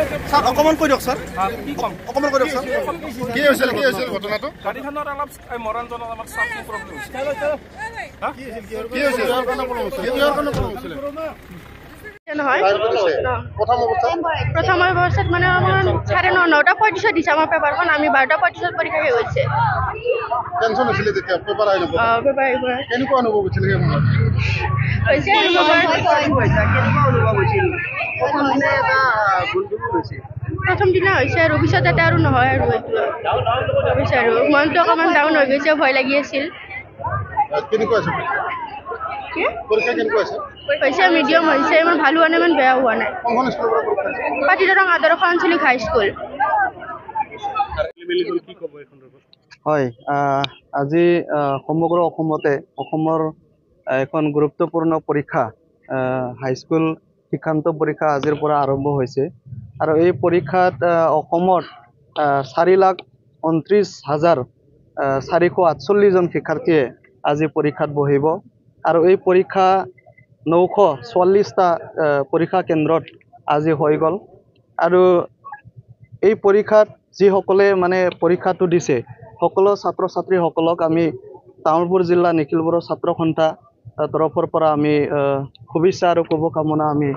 sir অকমান কৈ দিয়ক স্যাৰ কি কম অকমান কৈ দিয়ক স্যাৰ কি হৈছিল ঘটনাটো গাড়ীখনৰ অলপ মৰণজনত আমাক চাৰ্জিং প্ৰব্লেম হৈছে কি হৈছিল কিহৰ কাৰণে প্ৰব্লেম হৈছিল নহয় প্ৰথম অৱস্থাত মানে 9:35 দিছে আমাৰ পেপাৰখন আমি 12:35 পৰীক্ষা শেষ হৈছে টেনচন হৈছিল তেতিয়া পেপাৰ আহিব কেনেকুৱা অনুভৱ হৈছিল সেই সময়ত প্ৰথম দিনা হৈছে আৰু পিছত এটা আৰু নহয় আৰু এইটো মনটো অকণমান ডাউন হৈ গৈছে ভয় লাগি আছিল কেনেকুৱা আছে পৰীক্ষা কেনেকুৱা আছে হৈছে মিডিয়াম হৈছে ইমান ভাল হোৱা নাই ইমান বেয়া হোৱা নাই পাটিদৰং আদৰ্শ আঞ্চলিক হাইস্কুল হয় আজি সমগ্ৰ অসমৰ এখন গুৰুত্বপূৰ্ণ পৰীক্ষা হাইস্কুল শিক্ষান্ত পৰীক্ষা আজিৰ পৰা আৰম্ভ হৈছে আৰু এই পৰীক্ষাত অসমত 4,29,448 জন শিক্ষাৰ্থীয়ে আজি পৰীক্ষাত বহিব আৰু এই পৰীক্ষা 944টা পৰীক্ষা কেন্দ্ৰত আজি হৈ গ'ল আৰু এই পৰীক্ষাত যিসকলে মানে পৰীক্ষাটো দিছে সকলো ছাত্ৰ ছাত্ৰীসকলক আমি তামোলপুৰ জিলা নিখিল বড়ো ছাত্ৰ সন্থা তৰফৰ পৰা আমি শুভেচ্ছা আৰু শুভকামনা আমি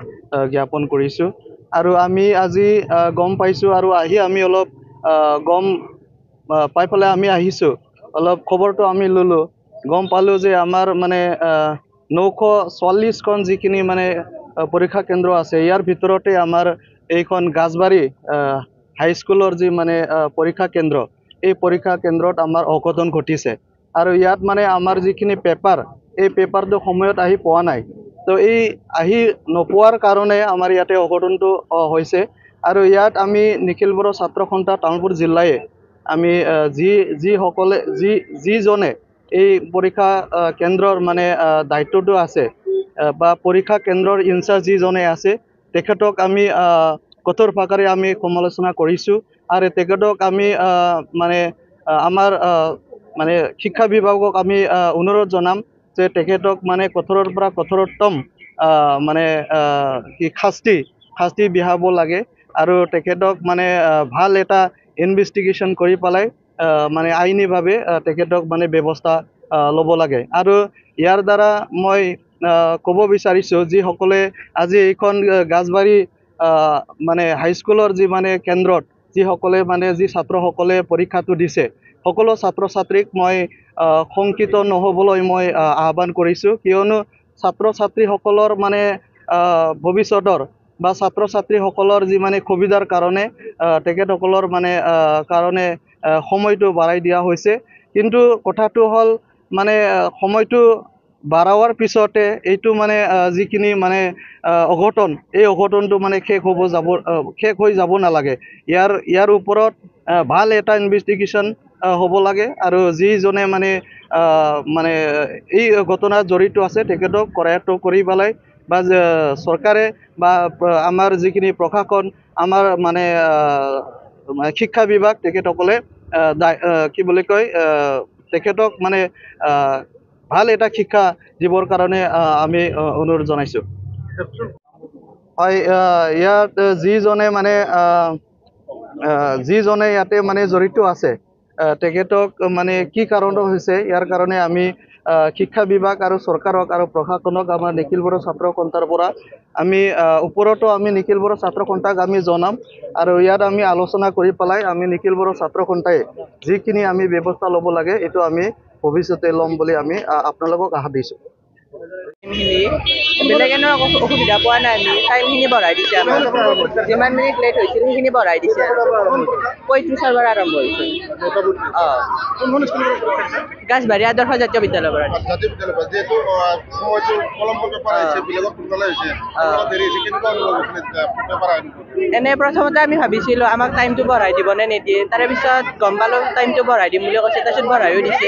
জ্ঞাপন কৰিছোঁ আৰু আমি আজি গম পাইছোঁ আৰু আহি আমি অলপ গম পাই পেলাই আমি আহিছোঁ অলপ খবৰটো আমি ল'লোঁ গম পালোঁ যে আমাৰ মানে 944খন যিখিনি মানে পৰীক্ষা কেন্দ্ৰ আছে ইয়াৰ ভিতৰতে আমাৰ এইখন গাছবাৰী হাইস্কুলৰ যি মানে পৰীক্ষা কেন্দ্ৰ এই পৰীক্ষা কেন্দ্ৰত আমাৰ অঘটন ঘটিছে আৰু ইয়াত মানে আমাৰ যিখিনি পেপাৰ এই পেপাৰটো সময়ত আহি পোৱা নাই তো এই আহি নোপোৱাৰ কাৰণে আমাৰ ইয়াতে অঘটনটো হৈছে আৰু ইয়াত আমি নিখিল বড়ো ছাত্ৰ সন্থা তামোলপুৰ জিলাই আমি যিজনে এই পৰীক্ষা কেন্দ্ৰৰ মানে দায়িত্বটো আছে বা পৰীক্ষা কেন্দ্ৰৰ ইনচাৰ্জ যিজনে আছে তেখেতক আমি কঠোৰ ভাষাৰে আমি সমালোচনা কৰিছোঁ আৰু তেখেতক আমি মানে আমাৰ মানে শিক্ষা বিভাগক আমি অনুৰোধ জনাম যে তেখেতক মানে কঠোৰৰ পৰা কঠোৰতম মানে কি শাস্তি বিহাব লাগে আৰু তেখেতক মানে ভাল এটা ইনভেষ্টিগেশ্যন কৰি পেলাই মানে আইনীভাৱে তেখেতক মানে ব্যৱস্থা ল'ব লাগে আৰু ইয়াৰ দ্বাৰা মই ক'ব বিচাৰিছোঁ যিসকলে আজি এইখন গাছবাৰী মানে হাইস্কুলৰ যি মানে কেন্দ্ৰত যিসকলে মানে যি ছাত্ৰসকলে পৰীক্ষাটো দিছে সকলো ছাত্ৰ ছাত্ৰীক মই শংকিত নহ'বলৈ মই আহ্বান কৰিছোঁ কিয়নো ছাত্ৰ ছাত্ৰীসকলৰ মানে ভৱিষ্যতৰ বা ছাত্ৰ ছাত্ৰীসকলৰ যি মানে সুবিধাৰ কাৰণে তেখেতসকলৰ মানে কাৰণে সময়টো বাঢ়াই দিয়া হৈছে কিন্তু কথাটো হ'ল মানে সময়টো বাঢ়াৱাৰ পিছতে এইটো মানে যিখিনি মানে অঘটন এই অঘটনটো মানে শেষ হৈ যাব নালাগে ইয়াৰ ওপৰত ভাল এটা ইনভেষ্টিগেশ্যন হ'ব লাগে আৰু যিজনে মানে এই ঘটনাত জড়িত আছে তেখেতক কৰায়ত্ব কৰি পেলাই বা চৰকাৰে বা আমাৰ যিখিনি প্ৰশাসন আমাৰ মানে শিক্ষা বিভাগ তেখেতসকলে কি বুলি কয় তেখেতক মানে ভাল এটা শিক্ষা দিবৰ কাৰণে আমি অনুৰোধ জনাইছোঁ হয় ইয়াত যিজনে ইয়াতে মানে জড়িত আছে তেখেতক মানে কি কাৰণত হৈছে ইয়াৰ কাৰণে আমি শিক্ষা বিভাগ আৰু চৰকাৰক আৰু প্ৰশাসনক আমাৰ নিখিল বড়ো ছাত্ৰ সন্থাৰ পৰা আমি ওপৰতো আমি নিখিল বড়ো ছাত্ৰ সন্থাক আমি জনাম আৰু ইয়াত আমি আলোচনা কৰি পেলাই আমি নিখিল বড়ো ছাত্ৰ সন্থাই যিখিনি আমি ব্যৱস্থা ল'ব লাগে এইটো আমি ভৱিষ্যতে ল'ম বুলি আমি আপোনালোকক আশা দিছোঁ বেলেগ এনে অসুবিধা পোৱা নাই আমি টাইমখিনি বঢ়াই দিছে আমাৰ যিমান মিনিট লেট হৈছিল সেইখিনি বঢ়াই দিছে 35 পৰা আৰম্ভ হৈছে গাছবাৰী আদৰ্শ জাতীয় বিদ্যালয়ৰ পৰা এনে প্ৰথমতে আমি ভাবিছিলোঁ আমাক টাইমটো বঢ়াই দিব নে নিদিয়ে তাৰে পিছত গম পালোঁ টাইমটো বঢ়াই দিম বুলি কৈছে তাৰপিছত বঢ়াইও দিছে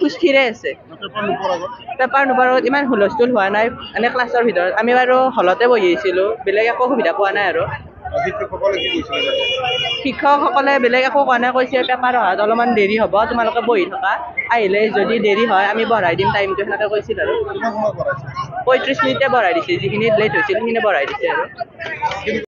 সুস্থিৰে আছে পেপাৰ নোপোৱাত ইমান হুলস্থুল হোৱা নাই এনে ক্লাছৰ ভিতৰত আমি বাৰু হলতে বহি আছিলোঁ বেলেগ একো সুবিধা পোৱা নাই আৰু শিক্ষকসকলে বেলেগ একো কোৱা নাই কৈছে পেপাৰ অহাত অলপমান দেৰি হ'ব তোমালোকে বহি থকা আহিলে যদি দেৰি হয় আমি বঢ়াই দিম টাইমটো সেনেকৈ কৈছিল আৰু 35 মিনিটে বঢ়াই দিছে যিখিনি লেট হৈছিল সেইখিনি বঢ়াই দিছে আৰু